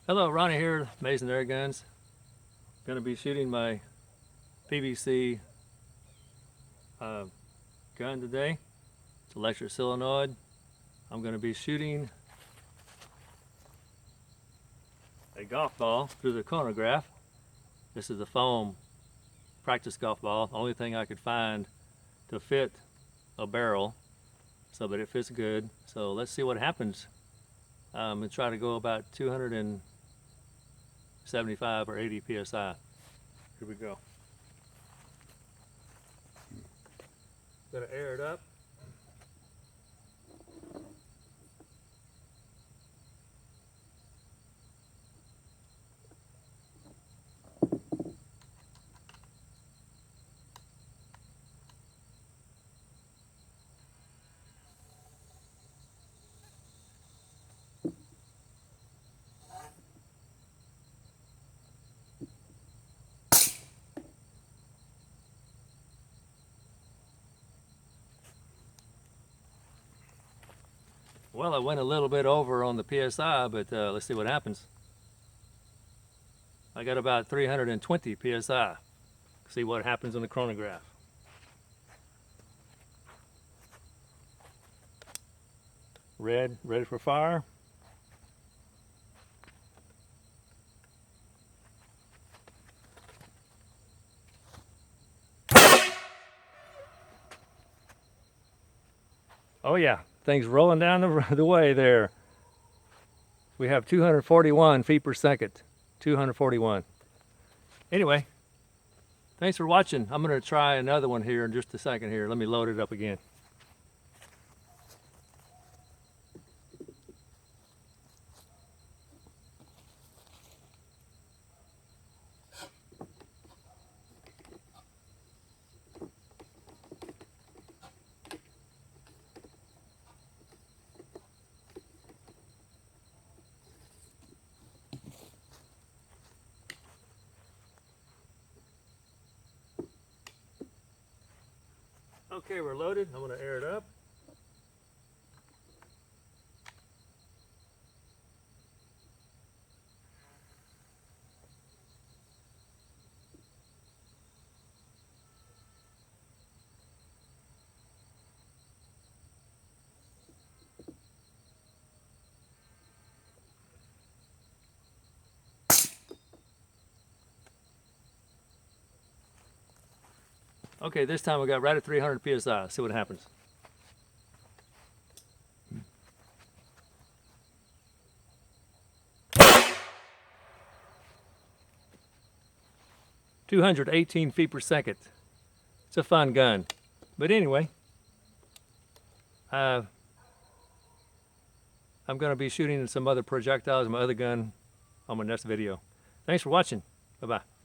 Hello, Ronnie here, Mason Air Guns. Going to be shooting my PVC gun today. It's electric solenoid. I'm going to be shooting a golf ball through the chronograph. This is a foam practice golf ball. Only thing I could find to fit a barrel, so but it fits good. So let's see what happens. I'm going to try to go about 275 or 80 psi. Here we go. Gonna air it up. Well, I went a little bit over on the PSI, but let's see what happens. I got about 320 PSI. See what happens on the chronograph. Red, ready for fire. Oh yeah, things rolling down the way there. We have 241 feet per second. 241. Anyway, thanks for watching. I'm going to try another one here in just a second here. Let me load it up again. Okay, we're loaded. I'm going to air it up. Okay, this time we got right at 300 psi. See what happens. "218 feet per second. It's a fun gun. But anyway, I'm going to be shooting some other projectiles, my other gun, on my next video. Thanks for watching. Bye-bye.